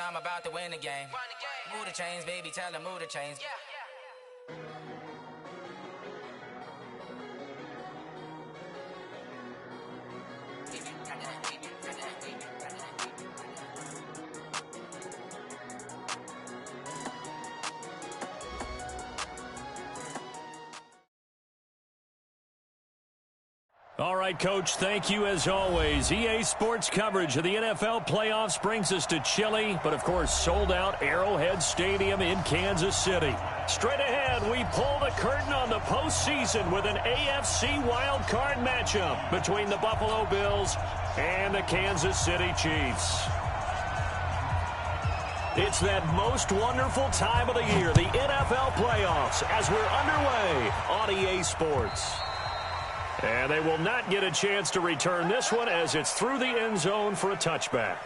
I'm about to win the game. Move the chains, baby, tell them move the chains. All right, Coach, thank you as always. EA Sports coverage of the NFL playoffs brings us to chilly, but of course sold-out Arrowhead Stadium in Kansas City. Straight ahead, we pull the curtain on the postseason with an AFC wildcard matchup between the Buffalo Bills and the Kansas City Chiefs. It's that most wonderful time of the year, the NFL playoffs, as we're underway on EA Sports. And they will not get a chance to return this one as it's through the end zone for a touchback.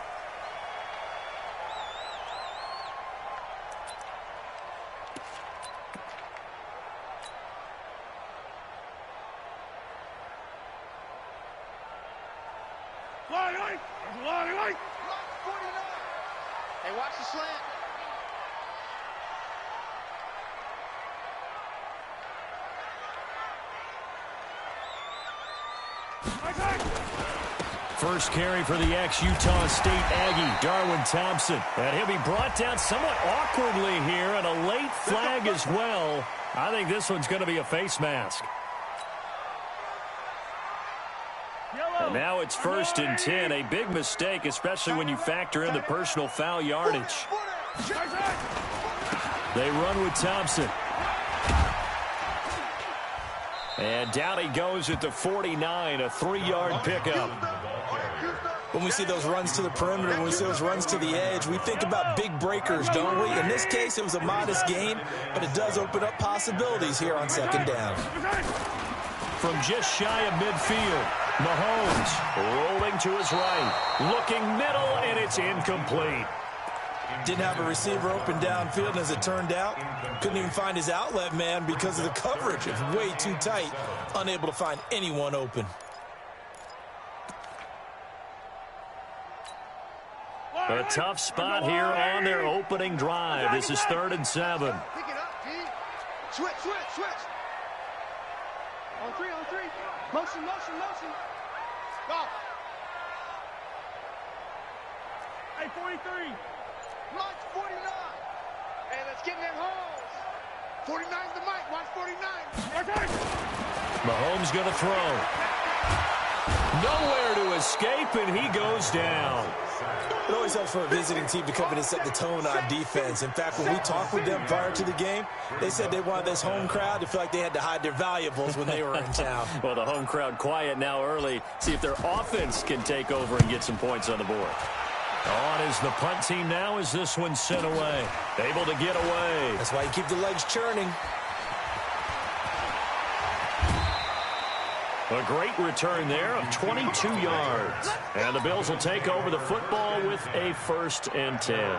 Hey, watch the slant. First carry for the ex-Utah State Aggie, Darwin Thompson. And he'll be brought down somewhat awkwardly here, and a late flag as well. I think this one's going to be a face mask. And now it's 1st and 10. A big mistake, especially when you factor in the personal foul yardage. They run with Thompson. And down he goes at the 49, a 3-yard pickup. When we see those runs to the perimeter, when we see those runs to the edge, we think about big breakers, don't we? In this case, it was a modest gain, but it does open up possibilities here on 2nd down. From just shy of midfield, Mahomes rolling to his right, looking middle, and it's incomplete. Didn't have a receiver open downfield, and as it turned out, couldn't even find his outlet man because of the coverage. It's way too tight, unable to find anyone open. A tough spot here on their opening drive. This is 3rd and 7. Pick it up, G. Switch. On three. Motion. Go. Hey, 43. Launch 49. Hey, let's get in their holes. 49's the mic. Watch 49. Mahomes going to throw. Nowhere to escape, and he goes down. It always helps for a visiting team to come in and set the tone on defense. In fact, when we talked with them prior to the game, they said they wanted this home crowd to feel like they had to hide their valuables when they were in town. Well, the home crowd quiet now early. See if their offense can take over and get some points on the board. On is the punt team now as this one's sent away. Able to get away. That's why you keep the legs churning. A great return there of 22 yards. And the Bills will take over the football with a 1st and 10.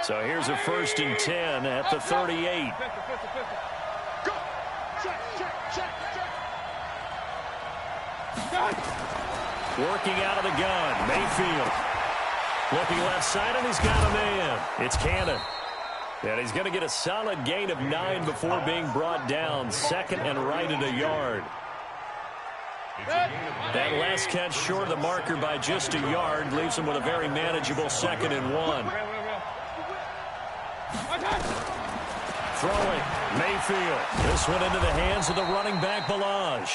So here's a 1st and 10 at the 38. Go. Check. Working out of the gun, Mayfield. Looking left side, and he's got a man. It's Cannon. And he's going to get a solid gain of 9 before being brought down. 2nd and right at a yard. That last catch short of the marker by just a yard leaves him with a very manageable 2nd and 1. Throwing, Mayfield. This one into the hands of the running back, Balaj.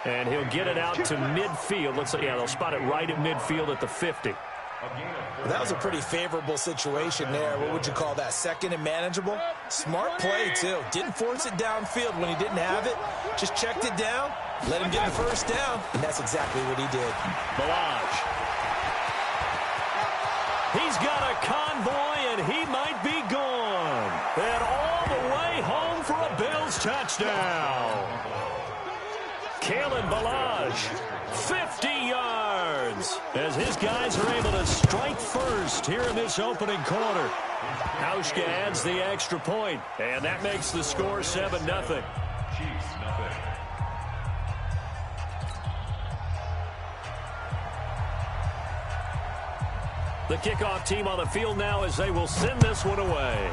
And he'll get it out to midfield. Looks like, yeah, they'll spot it right at midfield at the 50. Well, that was a pretty favorable situation there. What would you call that? 2nd and manageable? Smart play, too. Didn't force it downfield when he didn't have it. Just checked it down, let him get the 1st down, and that's exactly what he did. Balaj. He's got a convoy, and he might be gone. And all the way home for a Bills touchdown. Kalen Balaj, 50 yards, as his guys are able to strike first here in this opening quarter. Hauschka adds the extra point, and that makes the score 7-0. The kickoff team on the field now as they will send this one away.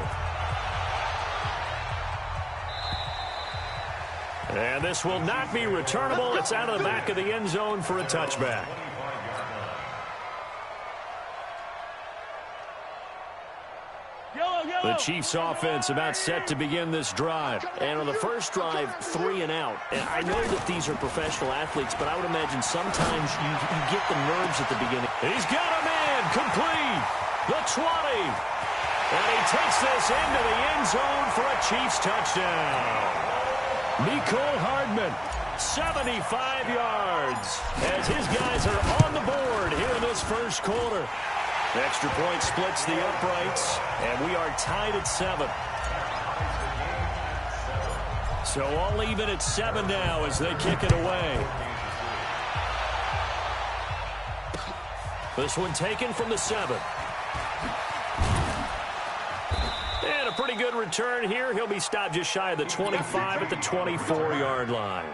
And this will not be returnable. It's out of the back of the end zone for a touchback. The Chiefs offense about set to begin this drive. And on the first drive, 3 and out. And I know that these are professional athletes, but I would imagine sometimes you get the nerves at the beginning. He's got a man complete. The 20. And he takes this into the end zone for a Chiefs touchdown. Mecole Hardman, 75 yards, as his guys are on the board here in this first quarter. Extra point splits the uprights, and we are tied at 7. So all even at 7 now as they kick it away. This one taken from the 7. And a pretty good return here. He'll be stopped just shy of the 25 at the 24-yard line.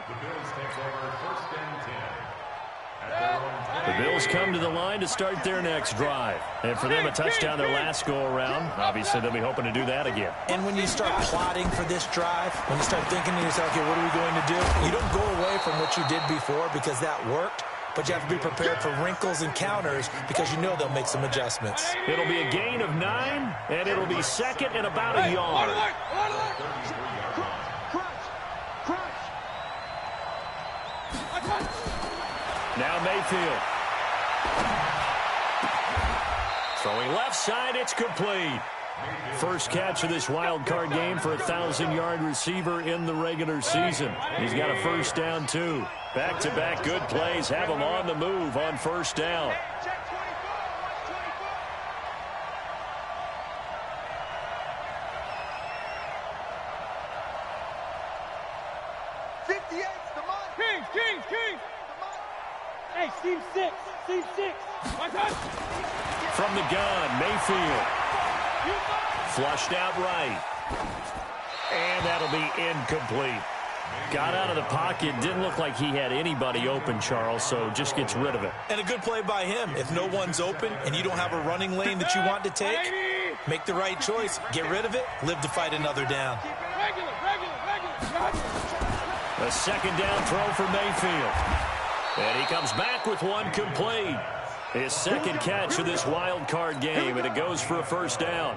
The Bills come to the line to start their next drive. And for them, a touchdown their last go-around. Obviously, they'll be hoping to do that again. And when you start plotting for this drive, when you start thinking to yourself, okay, what are we going to do? You don't go away from what you did before because that worked. But you have to be prepared for wrinkles and counters because you know they'll make some adjustments. It'll be a gain of 9, and it'll be second and about a yard. Now Mayfield. Throwing left side, it's complete. First catch of this wild card game for a 1,000-yard receiver in the regular season. He's got a first down, too. Back-to-back good plays have him on the move on first down. Kings. Hey, Steve 6. From the gun, Mayfield. Flushed out right. And that'll be incomplete. Got out of the pocket. Didn't look like he had anybody open, Charles, so just gets rid of it. And a good play by him. If no one's open and you don't have a running lane that you want to take, make the right choice. Get rid of it. Live to fight another down. A second down throw for Mayfield. And he comes back with one complete. His second catch of this wild card game, and it goes for a first down.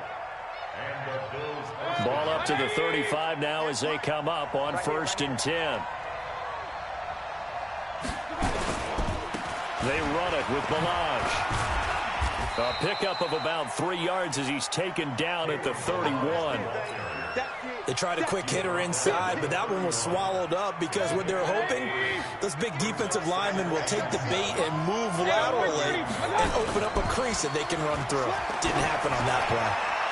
Ball up to the 35 now as they come up on 1st and 10. They run it with Balaj. A pickup of about 3 yards as he's taken down at the 31. They tried a quick hitter inside, but that one was swallowed up because what they're hoping, those big defensive linemen will take the bait and move laterally and open up a crease that they can run through. Didn't happen on that play.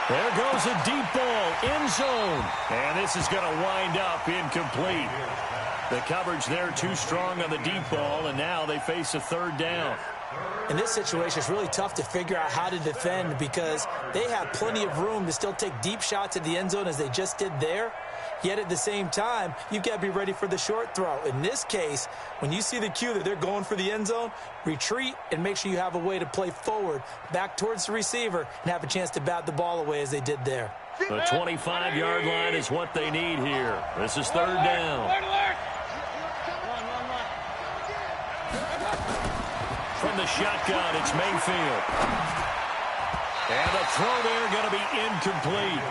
There goes a deep ball, end zone. And this is going to wind up incomplete. The coverage there too strong on the deep ball, and now they face a third down. In this situation, it's really tough to figure out how to defend because they have plenty of room to still take deep shots at the end zone as they just did there. Yet at the same time, you've got to be ready for the short throw. In this case, when you see the cue that they're going for the end zone, retreat and make sure you have a way to play forward, back towards the receiver, and have a chance to bat the ball away as they did there. The 25-yard line is what they need here. This is third down. From the shotgun, it's Mayfield. And the throw there going to be incomplete.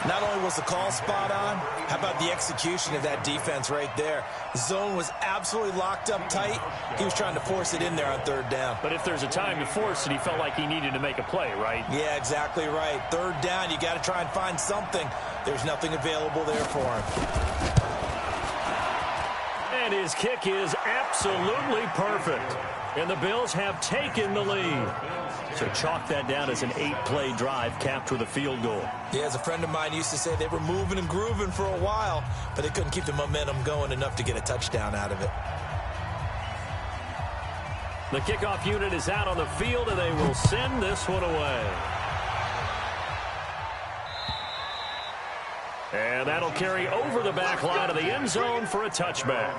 Not only was the call spot on, how about the execution of that defense right there? The zone was absolutely locked up tight. He was trying to force it in there on third down. But if there's a time to force it, he felt like he needed to make a play, right? Yeah, exactly right. Third down, you got to try and find something. There's nothing available there for him. And his kick is absolutely perfect. And the Bills have taken the lead. So chalk that down as an 8-play drive capped with a field goal. Yeah, as a friend of mine used to say, they were moving and grooving for a while, but they couldn't keep the momentum going enough to get a touchdown out of it. The kickoff unit is out on the field, and they will send this one away. And that'll carry over the back line of the end zone for a touchback.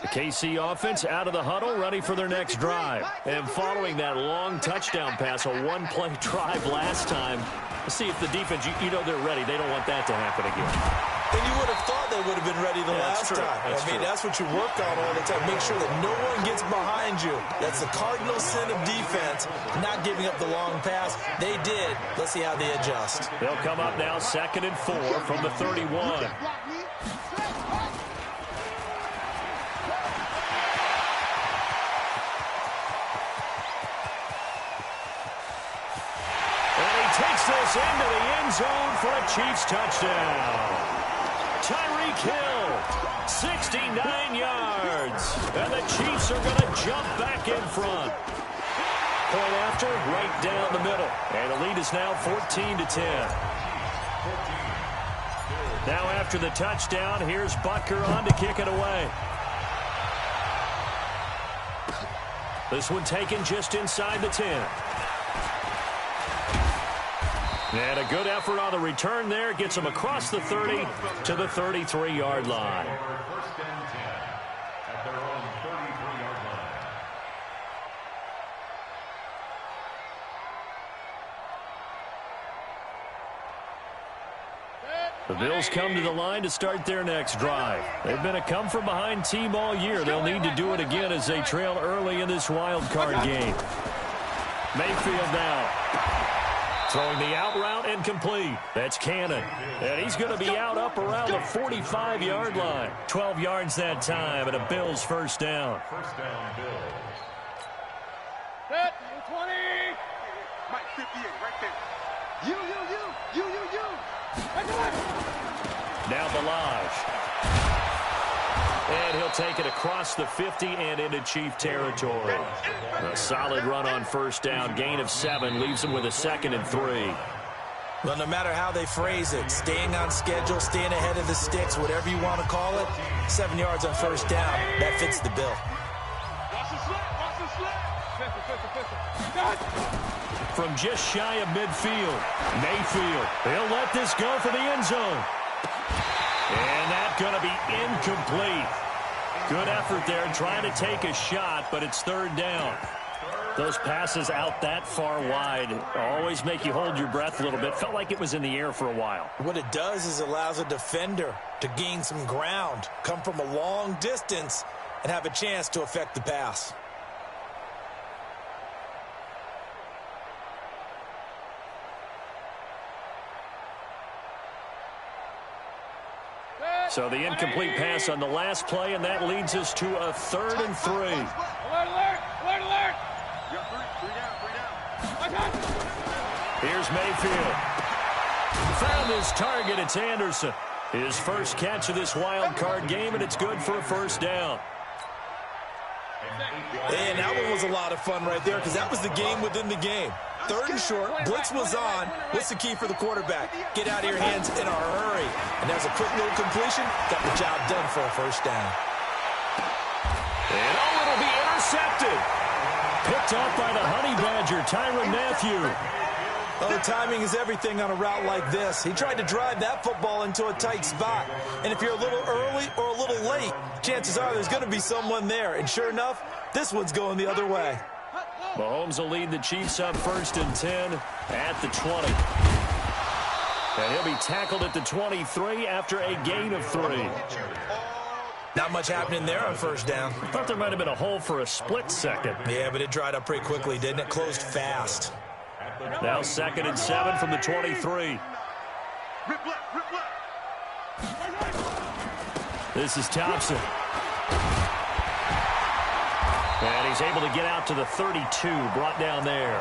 The KC offense out of the huddle, ready for their next drive. And following that long touchdown pass, a one-play drive last time, let's see if the defense, you know they're ready. They don't want that to happen again. And you would have thought they would have been ready the last time. That's what you work on all the time. Make sure that no one gets behind you. That's the cardinal sin of defense, not giving up the long pass. They did. Let's see how they adjust. They'll come up now 2nd and 4 from the 31. Takes this into the end zone for a Chiefs touchdown. Tyreek Hill, 69 yards. And the Chiefs are going to jump back in front. Point after, right down the middle. And the lead is now 14-10. Now after the touchdown, here's Butker on to kick it away. This one taken just inside the 10. And a good effort on the return there. Gets them across the 30 to the 33-yard line. First and 10 at their own 33-yard line. The Bills come to the line to start their next drive. They've been a come-from-behind team all year. They'll need to do it again as they trail early in this wild card game. Mayfield now. Throwing the out route and complete. That's Cannon. And he's going to be out up around the 45-yard line. 12 yards that time and a Bills first down. First down, Bills. Set, 20. Mike, 58, right there. You. Now Balaj. And he'll take it across the 50 and into Chief territory. A solid run on first down. Gain of 7 leaves him with a 2nd and 3. Well, no matter how they phrase it, staying on schedule, staying ahead of the sticks, whatever you want to call it, 7 yards on first down, that fits the bill. From just shy of midfield, Mayfield. He'll let this go for the end zone. And that's going to be incomplete. Good effort there trying to take a shot, but it's 3rd down. Those passes out that far wide always make you hold your breath a little bit. Felt like it was in the air for a while. What it does is allows a defender to gain some ground, come from a long distance, and have a chance to affect the pass. So the incomplete pass on the last play, and that leads us to a 3rd and 3. Alert! Three down. Here's Mayfield. Found his target. It's Anderson. His first catch of this wild card game, and it's good for a first down. And that one was a lot of fun right there because that was the game within the game. 3rd and short, blitz was on. What's the key for the quarterback? Get out of your hands in a hurry. And there's a quick little completion. Got the job done for a first down. And it'll be intercepted. Picked off by the Honey Badger, Tyrann Mathieu. Oh, timing is everything on a route like this. He tried to drive that football into a tight spot. And if you're a little early or a little late, chances are there's going to be someone there. And sure enough, this one's going the other way. Mahomes will lead the Chiefs up 1st and 10 at the 20. And he'll be tackled at the 23 after a gain of 3. Not much happening there on first down. I thought there might have been a hole for a split second. Yeah, but it dried up pretty quickly, didn't it? Closed fast. Now 2nd and 7 from the 23. This is Thompson. And he's able to get out to the 32, brought down there.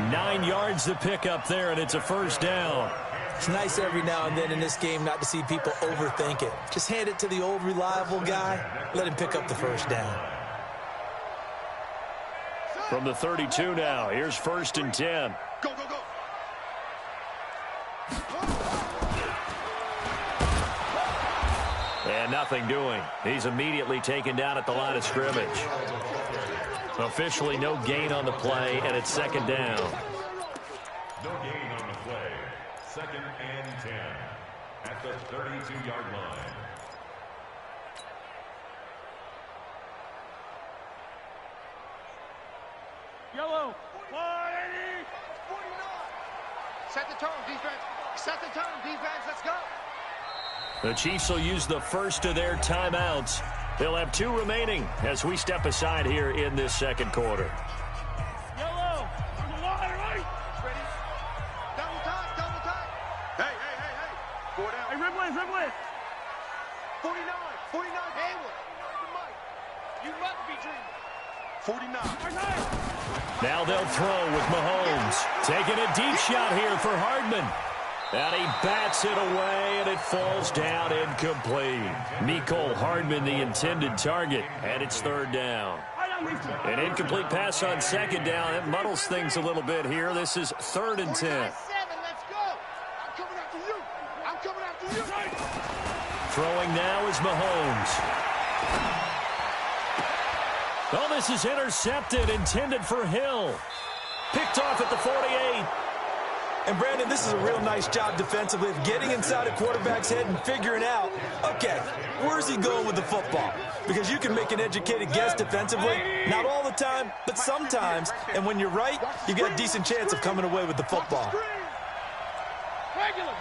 9 yards to pick up there, and it's a first down. It's nice every now and then in this game not to see people overthink it. Just hand it to the old reliable guy. Let him pick up the first down. From the 32 now, here's 1st and 10. Go. And nothing doing. He's immediately taken down at the line of scrimmage. Officially no gain on the play, and it's 2nd down. No gain on the play. 2nd and 10 at the 32-yard line. Yellow. 180. 49. Set the tone, defense. Set the tone, defense. Let's go. The Chiefs will use the first of their timeouts. They'll have 2 remaining as we step aside here in this second quarter. Yellow. On the line, right? Ready. Double time. Hey. 4 down. Hey, Rimley. 49. Hayward. You must be dreaming. 49. Now they'll throw with Mahomes. Taking a deep shot here for Hardman. And he bats it away, and it falls down incomplete. Mecole Hardman, the intended target, and it's 3rd down. An incomplete pass on 2nd down. It muddles things a little bit here. This is 3rd and 10. Let's go. I'm coming after you. Throwing now is Mahomes. Oh, this is intercepted, intended for Hill. Picked off at the 48. And, Brandon, this is a real nice job defensively of getting inside a quarterback's head and figuring out, okay, where's he going with the football? Because you can make an educated guess defensively, not all the time, but sometimes. And when you're right, you've got a decent chance of coming away with the football. Regular.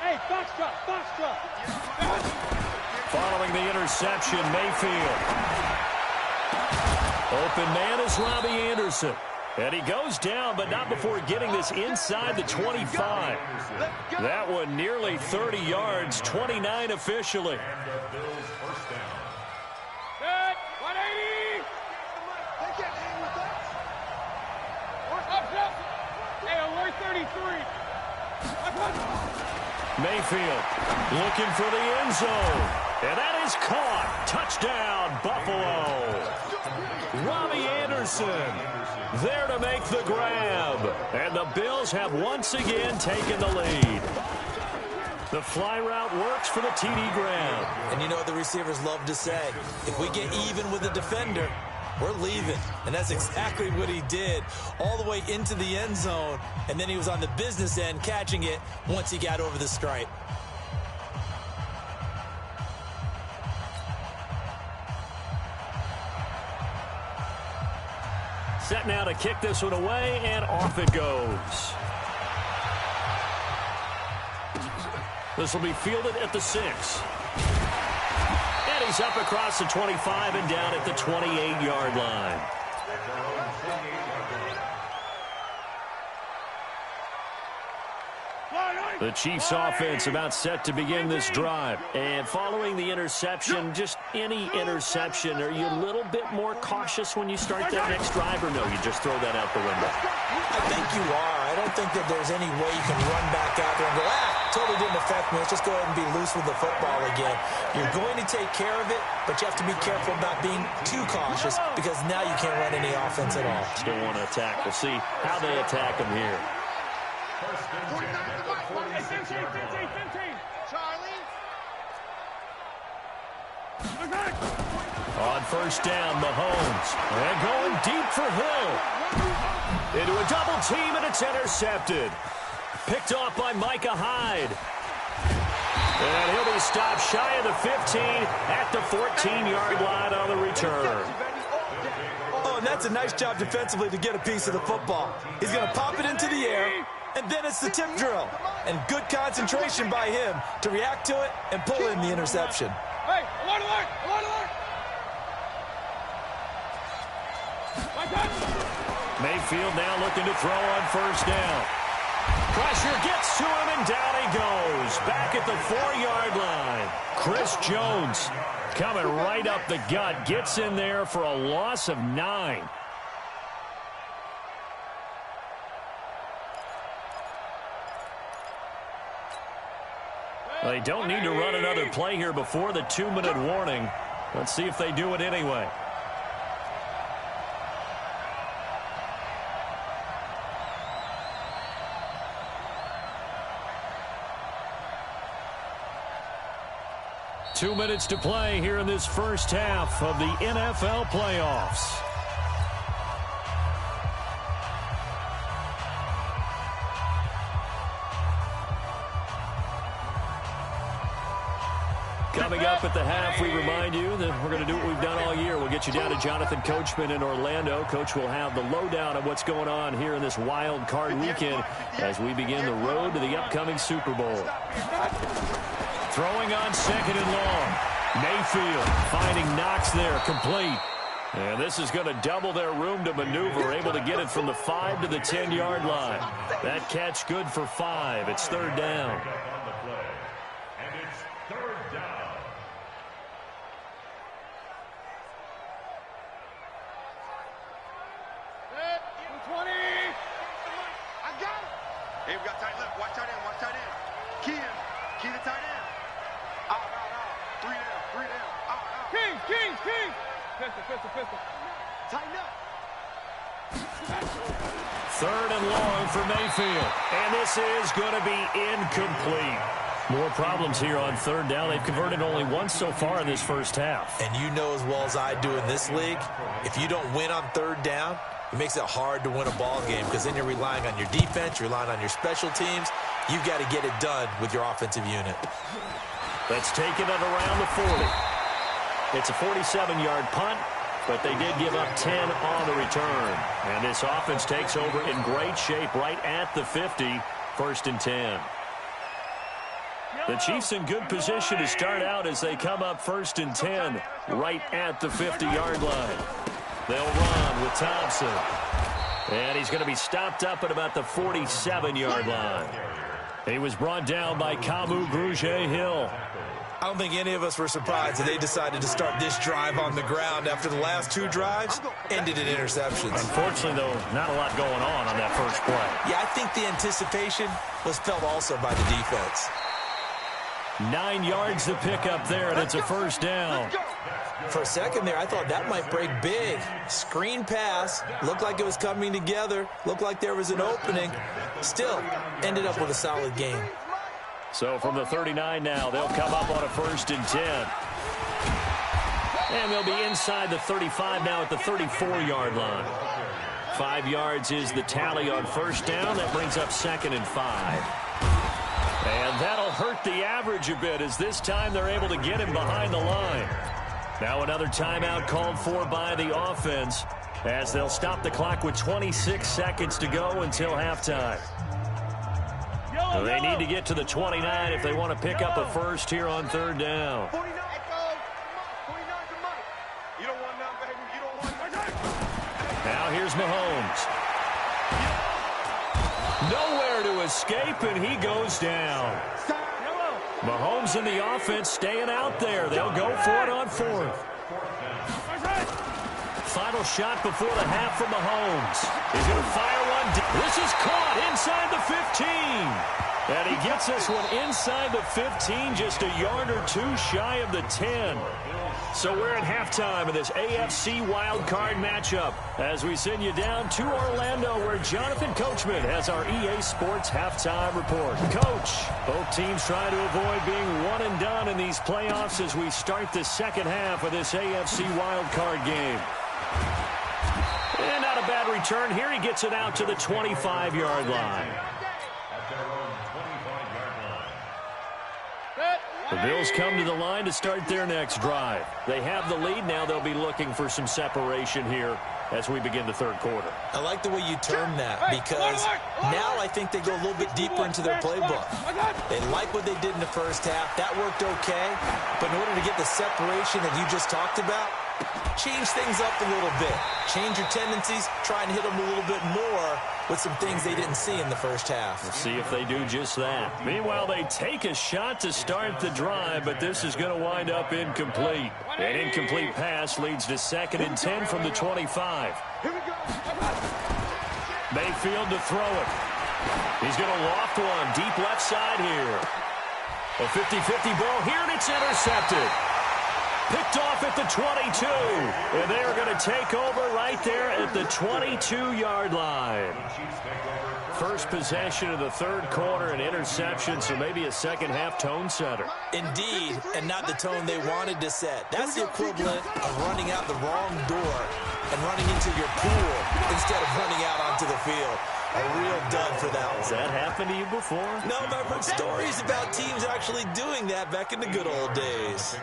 Hey, box truck. Following the interception, Mayfield. Open man is Robbie Anderson. And he goes down, but not before getting this inside the 25. That one nearly 30 yards, 29 officially. Good. 180. They can't hang with us. Up. Hey, alert 33. Mayfield looking for the end zone. And that is caught. Touchdown, Buffalo. Robbie Anderson there to make the grab. And the Bills have once again taken the lead. The fly route works for the TD grab. And you know what the receivers love to say? If we get even with the defender, we're leaving. And that's exactly what he did all the way into the end zone. And then he was on the business end catching it once he got over the stripe. Set now to kick this one away, and off it goes. This will be fielded at the 6. And he's up across the 25 and down at the 28-yard line. The Chiefs offense about set to begin this drive. And following the interception, just any interception, are you a little bit more cautious when you start that next drive, or no, you just throw that out the window? I think you are. I don't think that there's any way you can run back out there and go, totally didn't affect me. Let's just go ahead and be loose with the football again. You're going to take care of it, but you have to be careful about being too cautious because now you can't run any offense at all. Still want to attack. We'll see how they attack him here. On first down, Mahomes. And going deep for Hill. Into a double team, and it's intercepted. Picked off by Micah Hyde. And he'll be stopped shy of the 15 at the 14-yard line on the return. Oh, and that's a nice job defensively to get a piece of the football. He's going to pop it into the air, and then it's the tip drill. And good concentration by him to react to it and pull in the interception. Hey, alert! Mayfield now looking to throw on first down. Pressure gets to him, and down he goes. Back at the 4-yard line. Chris Jones coming right up the gut. Gets in there for a loss of 9. They don't need to run another play here before the 2-minute warning. Let's see if they do it anyway. Two minutes to play here in this first half of the NFL playoffs. Coming up at the half, we remind you that we're going to do what we've done all year. We'll get you down to Jonathan Coachman in Orlando. Coach will have the lowdown of what's going on here in this wild card weekend as we begin the road to the upcoming Super Bowl. Throwing on second and long. Mayfield finding Knox there, complete. And this is going to double their room to maneuver, able to get it from the 5 to the 10-yard line. That catch good for 5. It's third down. Hey, we got tight left. Watch tight end. Watch tight end. Key in. Key to tight end. Out. 3 down. Out. Kings. Pistol. Tighten up. Third and long for Mayfield. And this is going to be incomplete. More problems here on third down. They've converted only once so far in this first half. And you know as well as I do in this league, if you don't win on third down, it makes it hard to win a ball game because then you're relying on your defense, you're relying on your special teams. You've got to get it done with your offensive unit. Let's take it at around the 40. It's a 47-yard punt, but they did give up 10 on the return. And this offense takes over in great shape right at the 50, first and 10. The Chiefs in good position to start out as they come up first and 10 right at the 50-yard line. They'll run with Thompson. And he's going to be stopped up at about the 47-yard line. He was brought down by Kamu Grugier-Hill. I don't think any of us were surprised that they decided to start this drive on the ground after the last 2 drives ended in interceptions. Unfortunately, though, not a lot going on that first play. Yeah, I think the anticipation was felt also by the defense. 9 yards to pick up there, and it's a first down. For a second there, I thought that might break big. Screen pass, looked like it was coming together, looked like there was an opening. Still, ended up with a solid game. So from the 39 now, they'll come up on a first and 10. And they'll be inside the 35 now at the 34-yard line. 5 yards is the tally on first down. That brings up second and 5. And that'll hurt the average a bit as this time they're able to get him behind the line. Now another timeout called for by the offense as they'll stop the clock with 26 seconds to go until halftime. They need to get to the 29 if they want to pick up a first here on third down. Now here's Mahomes. Nowhere to escape, and he goes down. Mahomes and the offense staying out there. They'll go for it on fourth. Final shot before the half from Mahomes. He's going to fire one. This is caught inside the 15. And he gets this one inside the 15, just a yard or two shy of the 10. So we're at halftime of this AFC wildcard matchup as we send you down to Orlando where Jonathan Coachman has our EA Sports halftime report. Coach, both teams trying to avoid being one and done in these playoffs as we start the second half of this AFC wildcard game. And not a bad return here. He gets it out to the 25-yard line. The Bills come to the line to start their next drive. They have the lead. Now they'll be looking for some separation here as we begin the third quarter. I like the way you term that because now I think they go a little bit deeper into their playbook. They like what they did in the first half. That worked okay. But in order to get the separation that you just talked about, change things up a little bit. Change your tendencies. Try and hit them a little bit more with some things they didn't see in the first half. Let's see if they do just that. Meanwhile, they take a shot to start the drive, but this is going to wind up incomplete. An incomplete pass leads to second and 10 from the 25. Mayfield to throw it. He's going to loft one deep left side here. A 50-50 ball here, and it's intercepted. Picked off at the 22. And they are going to take over right there at the 22-yard line. First possession of the third quarter, an interception, so maybe a second-half tone setter. Indeed, and not the tone they wanted to set. That's the equivalent of running out the wrong door and running into your pool instead of running out onto the field. A real dud for that one. Has that happened to you before? No, but I've heard stories about teams actually doing that back in the good old days.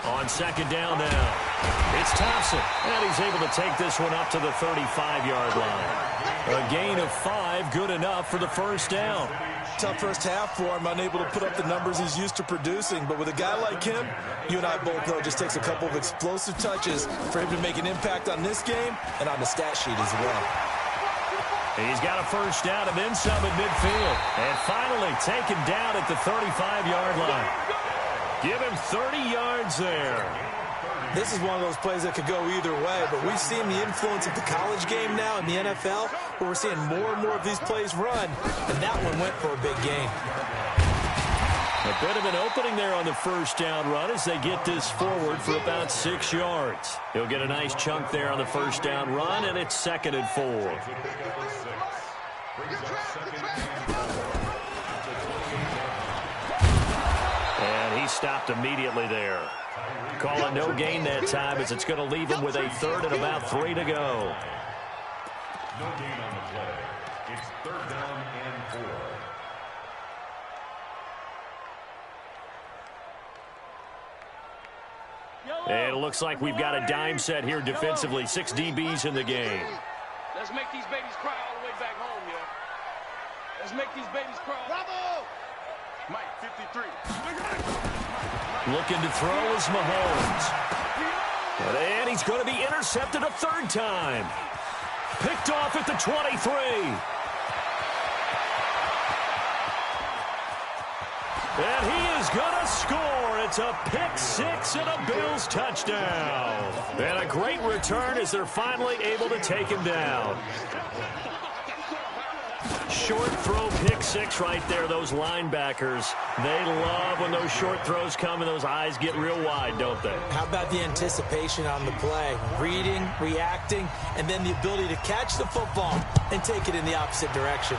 On second down now, it's Thompson, and he's able to take this one up to the 35-yard line. A gain of 5, good enough for the first down. Tough first half for him, unable to put up the numbers he's used to producing. But with a guy like him, you and I both know it just takes a couple of explosive touches for him to make an impact on this game and on the stat sheet as well. He's got a first down and then some at midfield. And finally taken down at the 35-yard line. Give him 30 yards there. This is one of those plays that could go either way, but we've seen the influence of the college game now in the NFL, where we're seeing more and more of these plays run, and that one went for a big gain. A bit of an opening there on the first down run as they get this forward for about 6 yards. He'll get a nice chunk there on the first down run, and it's 2nd and 4. And he stopped immediately there. Calling no gain that time as it's going to leave him with a 3rd and about 3 to go. No gain on the play. It's 3rd down and 4. And it looks like we've got a dime set here defensively. 6 DBs in the game. Let's make these babies cry all the way back home, yo. Let's make these babies cry. Bravo! Mike, 53. Looking to throw is Mahomes. And he's going to be intercepted a 3rd time. Picked off at the 23. And he is going to score. It's a pick 6 and a Bills touchdown. And a great return as they're finally able to take him down. Short throw, pick 6 right there. Those linebackers, they love when those short throws come and those eyes get real wide, don't they? How about the anticipation on the play? Reading, reacting, and then the ability to catch the football and take it in the opposite direction.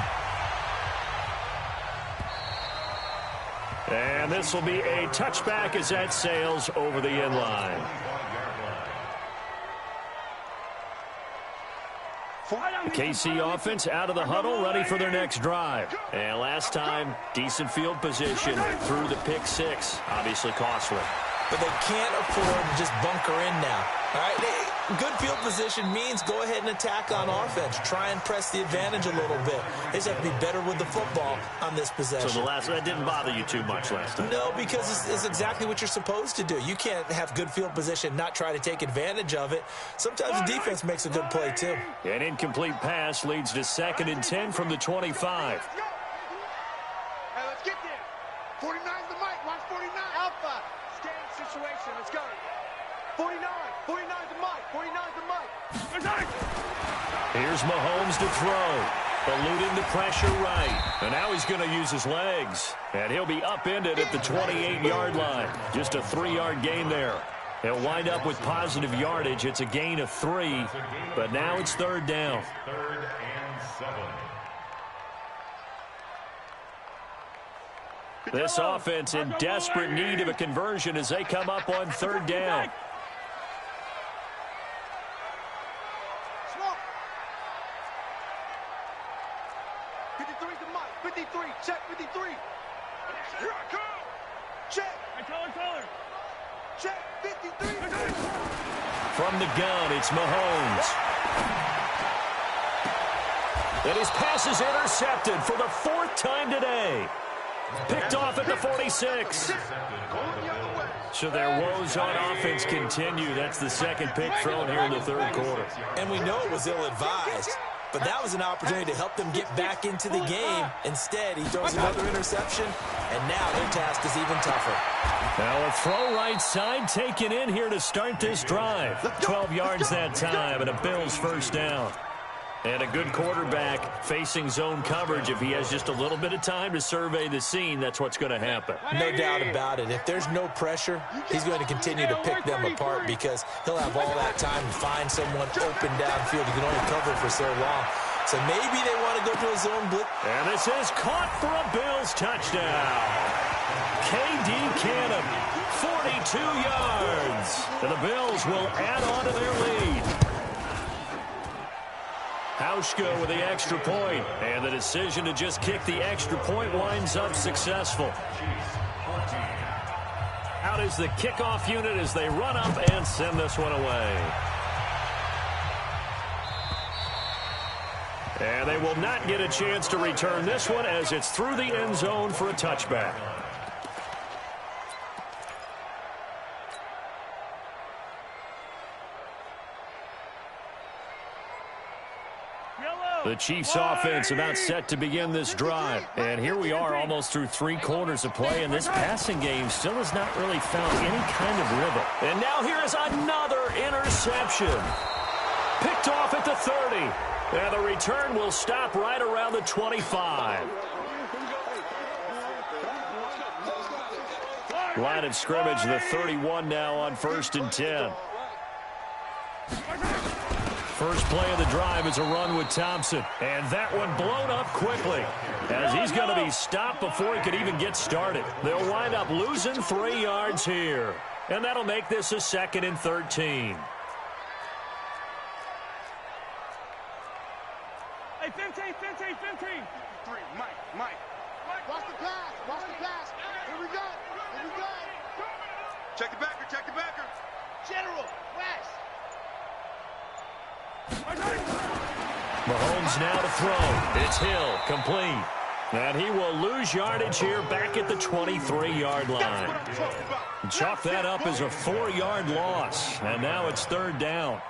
And this will be a touchback as that sails over the end line. KC offense out of the huddle, ready for their next drive. And last time, decent field position through the pick 6. Obviously costly. But they can't afford to just bunker in now. All right, good field position means go ahead and attack on offense. Try and press the advantage a little bit. They just have to be better with the football on this possession. So that didn't bother you too much last time? No, because it's exactly what you're supposed to do. You can't have good field position, not try to take advantage of it. Sometimes the defense makes a good play, too. An incomplete pass leads to 2nd and 10 from the 25. Hey, let's get there. 49's the mic. Watch 49. Alpha. Scanning situation. Let's go. 49. 49's the mic. 49's the mic. Here's Mahomes to throw. Eluding the pressure right. And now he's going to use his legs. And he'll be upended at the 28-yard line. Just a 3-yard gain there. He'll wind up with positive yardage. It's a gain of 3. But now it's 3rd down. 3rd and 7. This offense in desperate need of a conversion as they come up on 3rd down. Check 53. Here I come. Check. Hey, taller. Check 53. From the gun, it's Mahomes. And his pass is intercepted for the 4th time today. Picked off at the 46. So their woes on offense continue. That's the 2nd pick thrown here in the 3rd quarter. And we know it was ill-advised. But that was an opportunity to help them get back into the game. Instead, he throws another interception, and now their task is even tougher. Now a throw right side taken in here to start this drive. 12 yards that time, and a Bills first down. And a good quarterback facing zone coverage. If he has just a little bit of time to survey the scene, that's what's going to happen. No doubt about it. If there's no pressure, he's going to continue to pick them apart because he'll have all that time to find someone open downfield. He can only cover for so long. So maybe they want to go to a zone blitz. And this is caught for a Bills touchdown. K.D. Cannon, 42 yards. And the Bills will add on to their lead. Hauschka with the extra point, and the decision to just kick the extra point winds up successful. Out is the kickoff unit as they run up and send this one away. And they will not get a chance to return this one as it's through the end zone for a touchback. The Chiefs offense about set to begin this drive. And here we are almost through 3 quarters of play, and this passing game still has not really found any kind of rhythm. And now here is another interception. Picked off at the 30. And the return will stop right around the 25. Line of scrimmage, the 31 now on 1st and 10. First play of the drive is a run with Thompson. And that one blown up quickly as he's going to be stopped before he could even get started. They'll wind up losing 3 yards here. And that'll make this a 2nd and 13. Hey, 15. 3, Mike. Watch the pass. Here we go. Check the backer. General, West. Mahomes now to throw. It's Hill, complete. And he will lose yardage here back at the 23-yard line. Chalk that up as a 4-yard loss. And now it's 3rd down.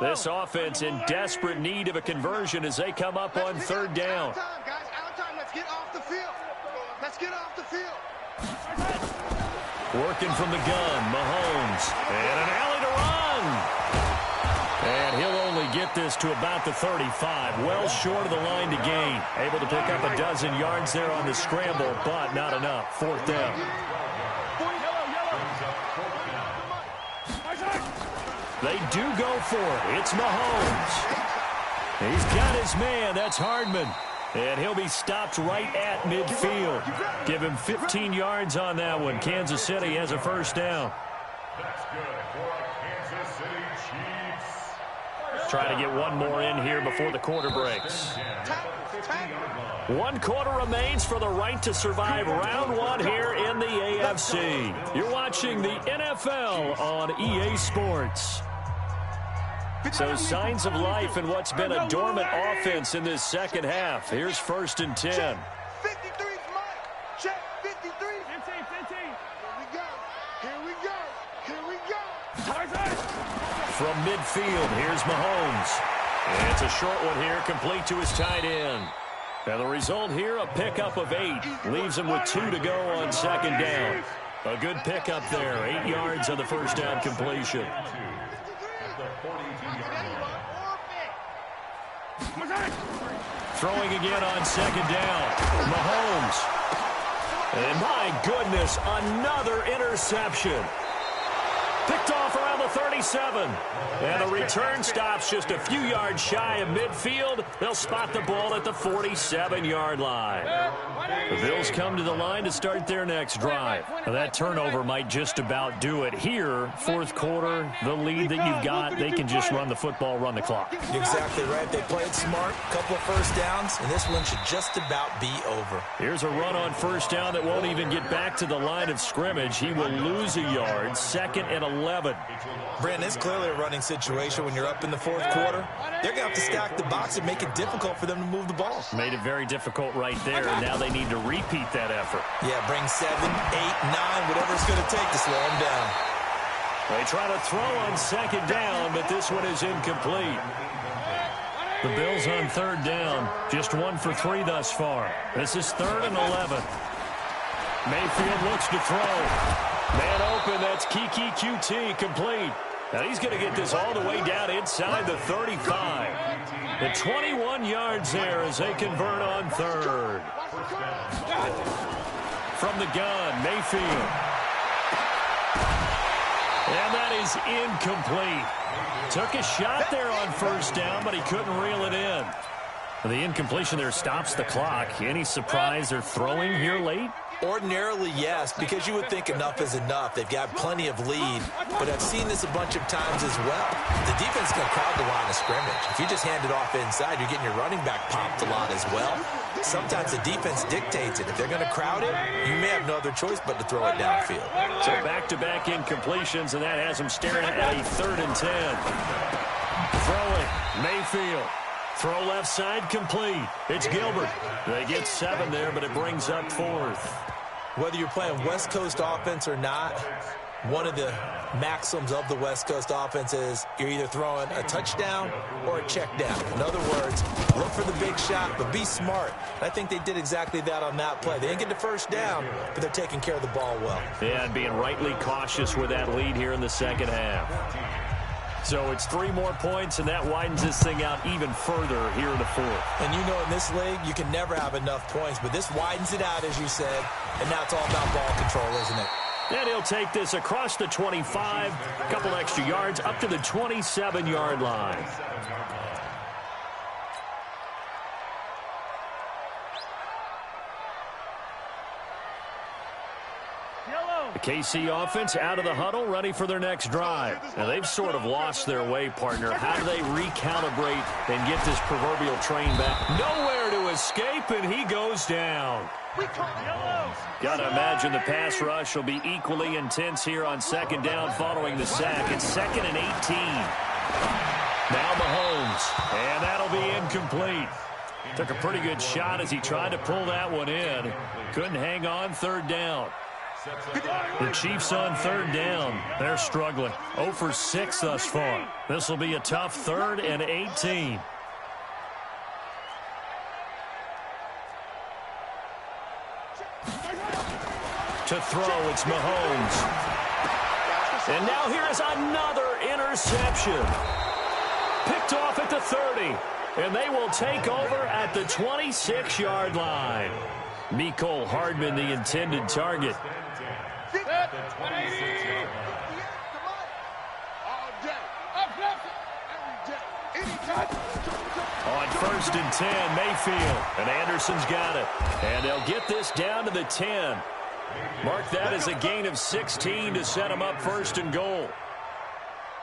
This offense in desperate need of a conversion as they come up on 3rd down. Out time. Let's get off the field. Working from the gun, Mahomes. And an alley to run. And he'll only get this to about the 35. Well short of the line to gain. Able to pick up a dozen yards there on the scramble, but not enough. 4th down. They do go for it. It's Mahomes. He's got his man. That's Hardman. And he'll be stopped right at midfield. Give him 15 yards on that one. Kansas City has a 1st down. That's good for Kansas City Chiefs. Try to get one more in here before the quarter breaks. 1 quarter remains for the right to survive round 1 here in the AFC. You're watching the NFL on EA Sports. So signs of life in what's been a dormant offense in this 2nd half. Here's 1st and 10. 53's Mike. Check 53. 15. Here we go. From midfield, here's Mahomes. And it's a short one here, complete to his tight end. And the result here, a pickup of 8. Leaves him with 2 to go on 2nd down. A good pickup there, 8 yards on the 1st down completion. Throwing again on 2nd down. Mahomes. And my goodness, another interception. Picked off around the 37. And the return stops just a few yards shy of midfield. They'll spot the ball at the 47-yard line. The Bills come to the line to start their next drive. Now, that turnover might just about do it here. 4th quarter, the lead that you've got, they can just run the football, run the clock. Exactly right. They played smart, couple of 1st downs, and this one should just about be over. Here's a run on 1st down that won't even get back to the line of scrimmage. He will lose a yard, 2nd and 11. Brandon, it's clearly a running situation when you're up in the 4th quarter. They're going to have to stack the box and make it difficult for them to move the ball. Made it very difficult right there. Now they need to repeat that effort. Yeah, bring 7, 8, 9, whatever it's going to take to slow them down. They try to throw on 2nd down, but this one is incomplete. The Bills on 3rd down, just 1 for 3 thus far. This is 3rd and 11. Mayfield looks to throw. Man open, that's Kiki QT, complete. Now he's going to get this all the way down inside the 35. The 21 yards there as they convert on 3rd. From the gun, Mayfield. And that is incomplete. Took a shot there on 1st down, but he couldn't reel it in. The incompletion there stops the clock. Any surprise they're throwing here late? Ordinarily, yes, because you would think enough is enough. They've got plenty of lead, but I've seen this a bunch of times as well. The defense is going to crowd the line of scrimmage. If you just hand it off inside, you're getting your running back popped a lot as well. Sometimes the defense dictates it. If they're going to crowd it, you may have no other choice but to throw it downfield. So back-to-back incompletions, and that has them staring at a 3rd and 10. Throwing, Mayfield. Throw left side complete. It's Gilbert. They get 7 there, but it brings up 4th. Whether you're playing West Coast offense or not, one of the maxims of the West Coast offense is you're either throwing a touchdown or a check down. In other words, look for the big shot, but be smart. I think they did exactly that on that play. They didn't get the first down, but they're taking care of the ball well. Yeah, and being rightly cautious with that lead here in the second half. So it's 3 more points, and that widens this thing out even further here in the 4th. And you know in this league, you can never have enough points, but this widens it out, as you said, and now it's all about ball control, isn't it? And he'll take this across the 25, a couple extra yards, up to the 27-yard line. The KC offense out of the huddle, ready for their next drive. Now, they've sort of lost their way, partner. How do they recalibrate and get this proverbial train back? Nowhere to escape, and he goes down. Got to imagine the pass rush will be equally intense here on 2nd down following the sack. It's 2nd and 18. Now Mahomes, and that'll be incomplete. Took a pretty good shot as he tried to pull that one in. Couldn't hang on 3rd down. The Chiefs on 3rd down. They're struggling. 0 for 6 thus far. This will be a tough 3rd and 18. To throw, it's Mahomes. And now here is another interception. Picked off at the 30. And they will take over at the 26-yard line. Mecole Hardman, the intended target. On 1st and 10, Mayfield. And Anderson's got it. And they'll get this down to the 10. Mark that as a gain of 16 to set them up 1st and goal.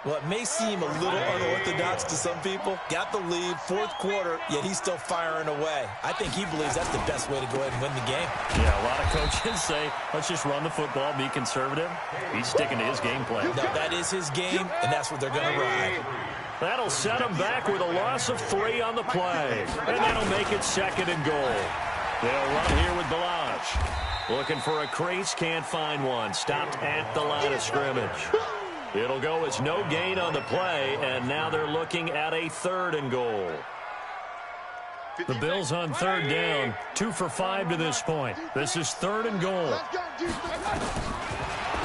Well, it may seem a little unorthodox to some people. Got the lead, 4th quarter, yet he's still firing away. I think he believes that's the best way to go ahead and win the game. Yeah, a lot of coaches say, let's just run the football, be conservative. He's sticking to his game plan. No, that is his game, and that's what they're going to ride. That'll set him back with a loss of 3 on the play. And that'll make it 2nd and goal. They'll run here with Balaj. Looking for a crease, can't find one. Stopped at the line of scrimmage. It'll go as no gain on the play, and now they're looking at a 3rd and goal. The Bills on 3rd down, 2 for 5 to this point. This is 3rd and goal.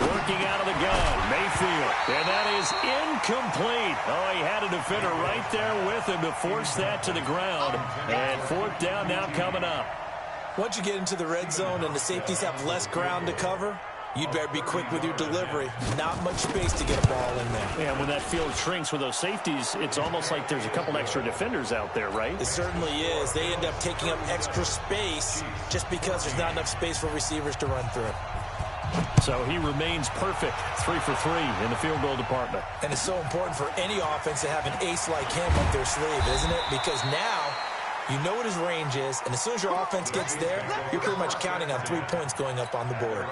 Working out of the gun, Mayfield, and that is incomplete. Oh, he had a defender right there with him to force that to the ground. And 4th down now coming up. Once you get into the red zone and the safeties have less ground to cover, you'd better be quick with your delivery. Not much space to get a ball in there. Yeah, when that field shrinks with those safeties, it's almost like there's a couple extra defenders out there, right? It certainly is. They end up taking up extra space just because there's not enough space for receivers to run through. So he remains perfect, 3 for 3 in the field goal department. And it's so important for any offense to have an ace like him up their sleeve, isn't it? Because now you know what his range is, and as soon as your offense gets there, you're pretty much counting on 3 points going up on the board.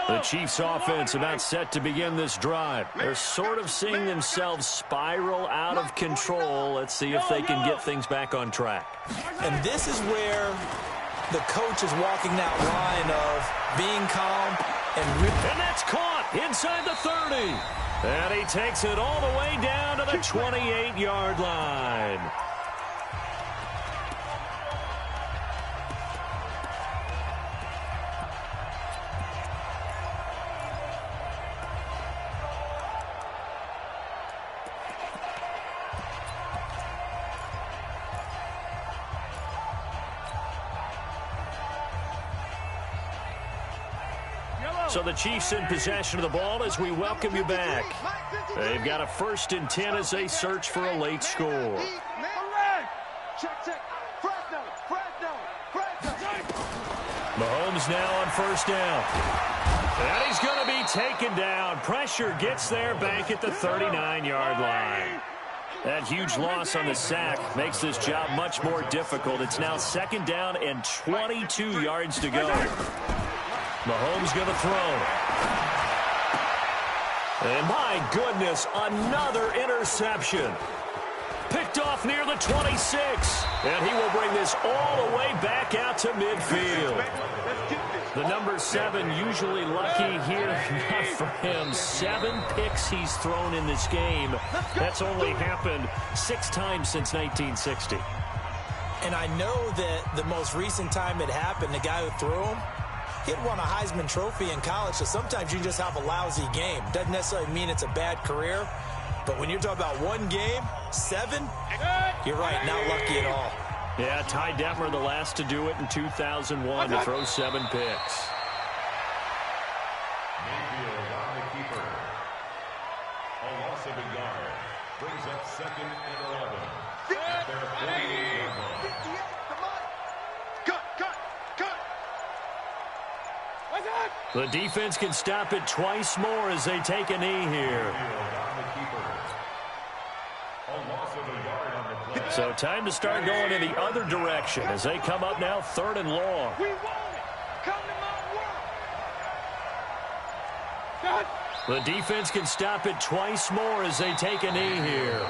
The Chiefs offense about set to begin this drive. They're sort of seeing themselves spiral out of control. Let's see if they can get things back on track. And this is where the coach is walking that line of being calm and that's caught inside the 30. And he takes it all the way down to the 28-yard line. So the Chiefs in possession of the ball as we welcome you back. They've got a 1st and 10 as they search for a late score. Check. Fresno. Mahomes now on 1st down. And he's going to be taken down. Pressure gets there back at the 39-yard line. That huge loss on the sack makes this job much more difficult. It's now 2nd down and 22 yards to go. Mahomes going to throw. And my goodness, another interception. Picked off near the 26. And he will bring this all the way back out to midfield. The number 7 usually lucky here. Not for him. 7 picks he's thrown in this game. That's only happened 6 times since 1960. And I know that the most recent time it happened, the guy who threw him, he had won a Heisman Trophy in college, so sometimes you just have a lousy game. Doesn't necessarily mean it's a bad career, but when you're talking about one game, 7, you're right, not lucky at all. Yeah, Ty Detmer, the last to do it in 2001 to throw 7 picks. Mayfield on the keeper. A loss of a yard. Brings up 2nd and 11. At their 48-yard line. The defense can stop it twice more as they take a knee here. So time to start going in the other direction as they come up now 3rd and long. The defense can stop it twice more as they take a knee here.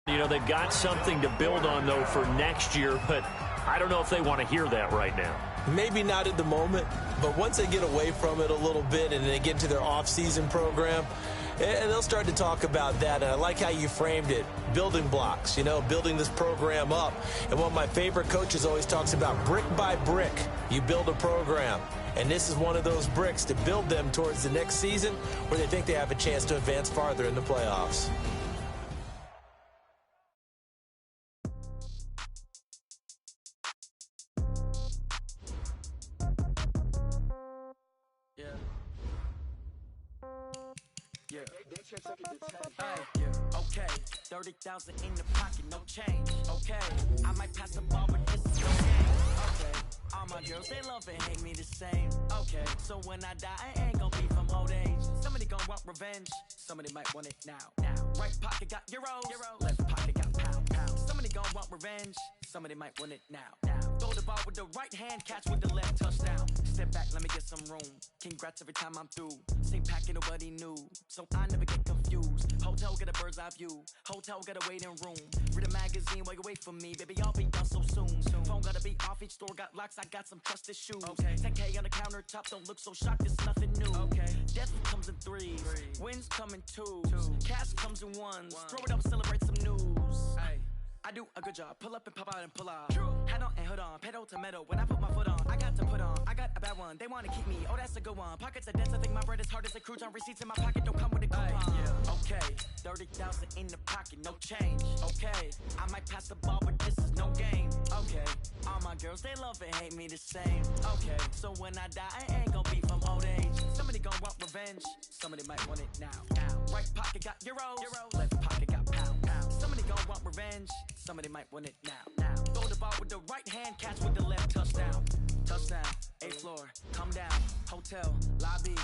You know, they've got something to build on, though, for next year, but I don't know if they want to hear that right now. Maybe not at the moment, but once they get away from it a little bit and they get into their off-season program, and they'll start to talk about that. And I like how you framed it, building blocks, you know, building this program up. And one of my favorite coaches always talks about brick by brick, you build a program. And this is one of those bricks to build them towards the next season where they think they have a chance to advance farther in the playoffs. Okay, 30,000 in the pocket, no change. Okay, I might pass the ball, but this is no game. Okay, all my girls, they love and hate me the same. Okay, so when I die, I ain't gonna be from old age. Somebody gonna want revenge, somebody might want it now. Right pocket got euros, left pocket got pound. Somebody gonna want revenge, somebody might want it now. Throw the ball with the right hand, catch with the left, touchdown. Step back, let me get some room. Congrats every time I'm through. Same packet, nobody knew, so I never get confused. Hotel get a bird's eye view. Hotel got a waiting room. Read a magazine while you wait for me, baby. I'll be done so soon. Phone gotta be off. Each store got locks. I got some trusted shoes. Okay. 10K on the countertop. Don't look so shocked. It's nothing new. Okay. Death comes in threes. Wins come in twos. Cash comes in ones. Throw it up, celebrate some news. Ay. I do a good job. Pull up and pop out and pull out. True. Head on and hood on. Pedal to metal. When I put my foot on, I got to put on. I got a bad one. They want to keep me. Oh, that's a good one. Pockets are dense. I think my bread is hard as a crouton. Receipts in my pocket don't come with a coupon. Yeah. Okay. 30,000 in the pocket. No change. Okay. I might pass the ball, but this is no game. Okay. All my girls, they love and hate me the same. Okay. So when I die, I ain't gonna be from old age. Somebody gonna want revenge. Somebody might want it now. Right pocket got euros. Left pocket got pound. Somebody gonna want revenge. Somebody might want it now. Throw the ball with the right hand, catch with the left, touchdown. Touchdown, 8th floor, come down, hotel, lobby.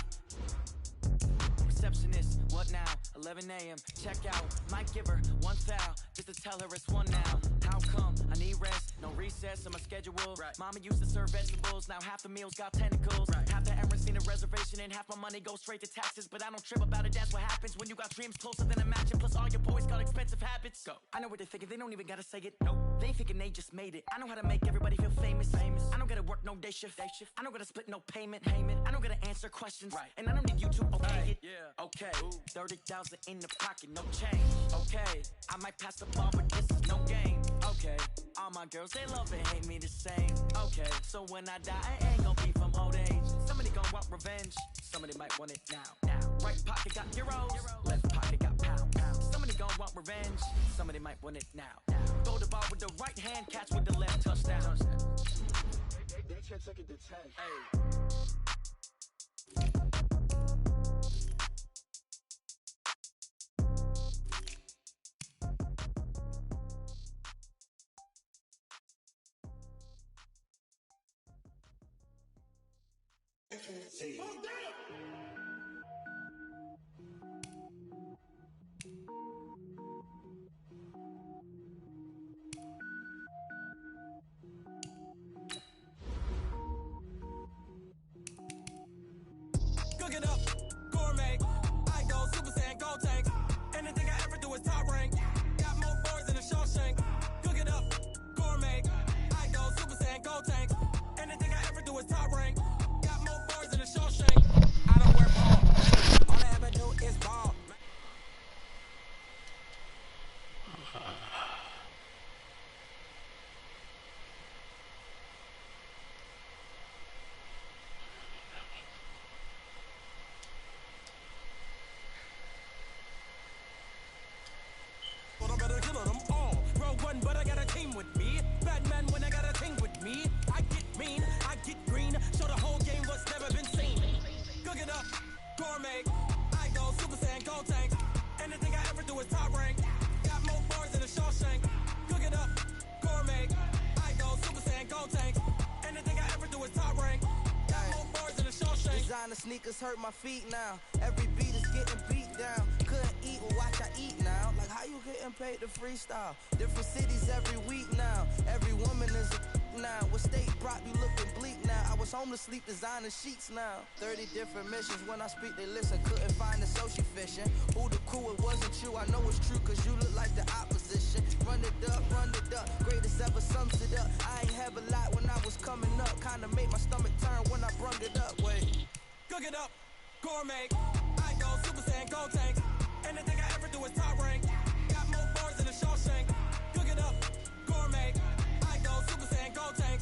Receptionist, what now? 11 a.m. Check out. Might give her one foul just to tell her it's one now. How come? I need rest. No recess in my schedule. Right. Mama used to serve vegetables. Now half the meals got tentacles. Right. Half the errands need a reservation and half my money goes straight to taxes. But I don't trip about it. That's what happens when you got dreams closer than a match. And plus all your boys got expensive habits. Go. I know what they're thinking. They don't even gotta say it. Nope. They ain't thinking they just made it. I know how to make everybody feel famous. I don't gotta work no day shift. I don't gotta split no payment. I don't gotta answer questions. Right. And I don't need you to okay it. Yeah. Okay. 30,000 in the pocket, no change. Okay. I might pass the ball, but this is no game. Okay. All my girls, they love and hate me the same. Okay. So when I die, I ain't gonna be from old age. Somebody gonna want revenge. Somebody might want it now. Right pocket got euros. Left pocket got pound. Somebody gonna want revenge. Somebody might want it now. Throw the ball with the right hand, catch with the left, touchdown. They check it to 10. Hey. Cook it up, gourmet. I go Super Saiyan, gold tank. Anything I ever do is top rank. Got more boys than a Shawshank. Cook it up, gourmet. I go Super Saiyan, gold tank. Anything I ever do is top rank. Got more boys than a Shawshank. I don't wear ball. All I ever do is ball. But I better kill them all. Rogue One, but I got a team with me. Batman when I got a team with me. I get mean, I get green. Show the whole game what's never been seen. Cook it up, gourmet. I go Super Saiyan, gold tank. Anything I ever do is top rank. Got more bars than a Shawshank. Cook it up, gourmet. I go Super Saiyan, gold tank. Anything I ever do is top rank. Got more bars than a Shawshank. Designer sneakers hurt my feet now. Every beat is getting beat down. Couldn't eat, well watch I eat now. Like how you getting paid to freestyle? Different cities every week now. Every woman is a now. With state prop you looking bleak now. I was home to sleep designer sheets now. 30 different missions. When I speak they listen. Couldn't find the social fishing. Who the crew, it wasn't you. I know it's true cause you look like the opposition. Run it up, greatest ever sums it up. I ain't have a lot when I was coming up. Kinda made my stomach turn when I brung it up. Wait, cook it up, gourmet. I go Super Saiyan, gold tank. Anything I ever do is top rank. Got more bars than a Shawshank. Cook it up, gourmet. I go Super Saiyan, gold tank.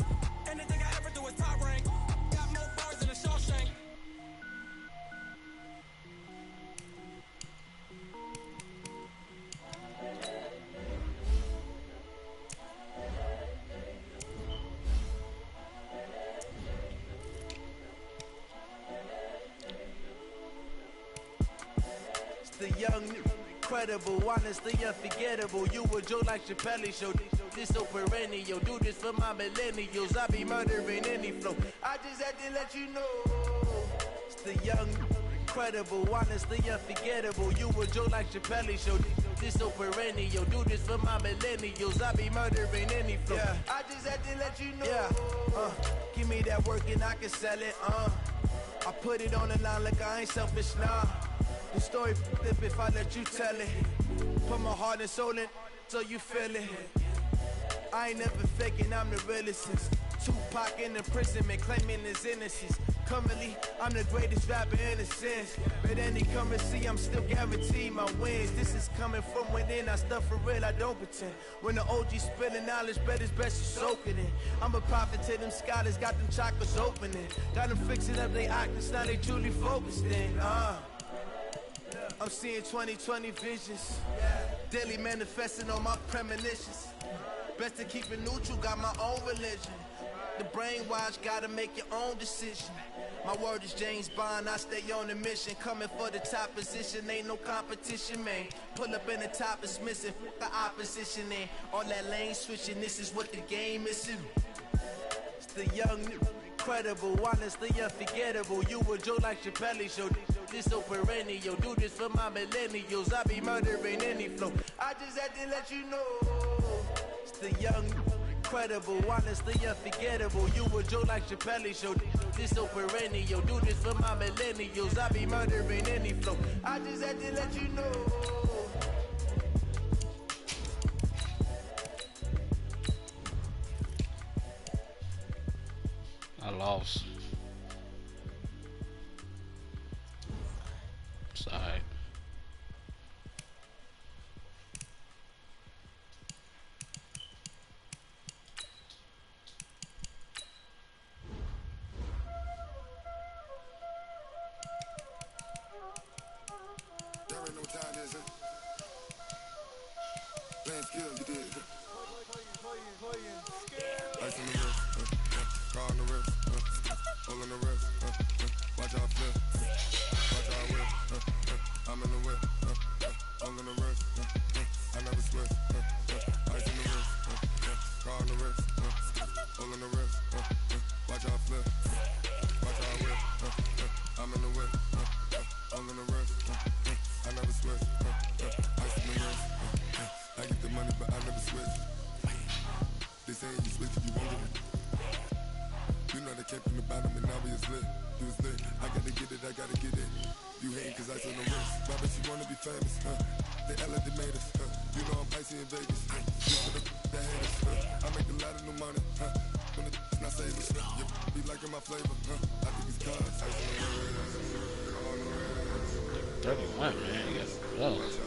Anything I ever do is top rank. Got more bars than a Shawshank. The young, incredible, honestly unforgettable. You a joke like Chappelle show. This so perennial. Do this for my millennials. I be murdering any flow. I just had to let you know. It's the young, incredible, honestly unforgettable. You a joke like Chappelle show. This so perennial. Do this for my millennials. I be murdering any flow. Yeah. I just had to let you know. Yeah. Give me that work and I can sell it. I put it on the line like I ain't selfish, nah. The story flip if I let you tell it. Put my heart and soul in so you feel it. I ain't never faking, I'm the realest since Tupac in imprisonment, claiming his innocence. Currently, I'm the greatest rapper in a sense. But any currency, I'm still guaranteed my wins. This is coming from within, I stuff for real, I don't pretend. When the OG spilling knowledge, bet it's best you soak it in. I'm a prophet to them scholars, got them chakras opening. Got them fixing up they octaves, now they truly focused in. I'm seeing 2020 visions. Daily manifesting on my premonitions. Best to keep it neutral, got my own religion. The brainwash, gotta make your own decision. My word is James Bond, I stay on a mission. Coming for the top position, ain't no competition, man. Pull up in the top is missing, fuck the opposition, and all that lane switching, this is what the game is. It's the young, incredible, honestly unforgettable. You a joke like Chappelle show. This so perennial. Do this for my millennials. I be murdering any flow. I just had to let you know. It's the young, incredible, honestly unforgettable. You a joke like Chappelle show. This so perennial. Do this for my millennials. I be murdering any flow. I just had to let you know. I lost. It's alright. There ain't no time, is it? Playing skill, you did. Ice on the wrist, car on the wrist, hole on the wrist, watch out flip, watch out whip, I'm in the whip, hole on the wrist, I never slip, ice on the wrist, car on the wrist, hole on the wrist, watch out flip, watch out whip, All in the rest, I never sweat. Ice in the rest, I get the money, but I never switch. They say you switch if you want it. You know they came from the bottom and now we is lit. You was lit. I gotta get it, I gotta get it. You hate cause ice on the wrist. Why bet you wanna be famous, They Ella they made us, You know I'm icy in Vegas, Just for the haters, I make a lot of new money, When it's not savers, You be liking my flavor, I think it's cause ice on the wrist. 31, man. You got close.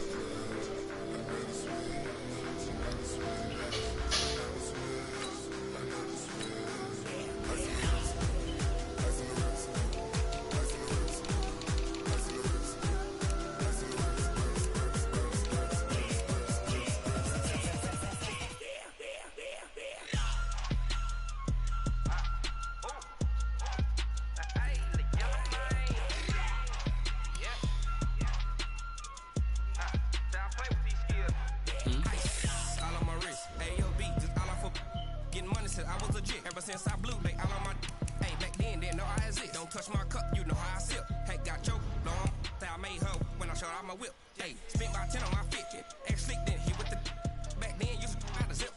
Ever since I blew, they all on my. Hey, back then, didn't know I exist. Don't touch my cup, you know how I sip. Hey, got choked, long. Say I made her when I showed out my whip. Hey, spent about 10 on my 50. Ex-slick, then hit with the. Back then, used to out the zip.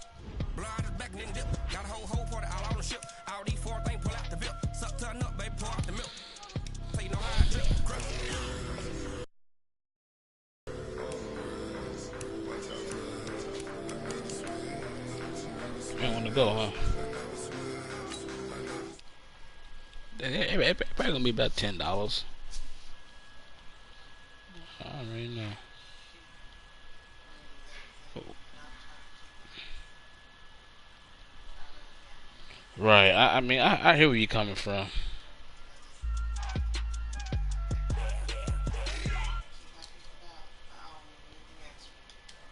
Blow out his back, then dip. Got a whole party all on the ship. All these 4 things pull out the bip. Suck, turn up, baby, pour out the milk. So you know how I drip. Crush. You don't want to go, huh? It probably gonna be about $10. I don't really know. Oh. Right. I mean, I hear where you're coming from.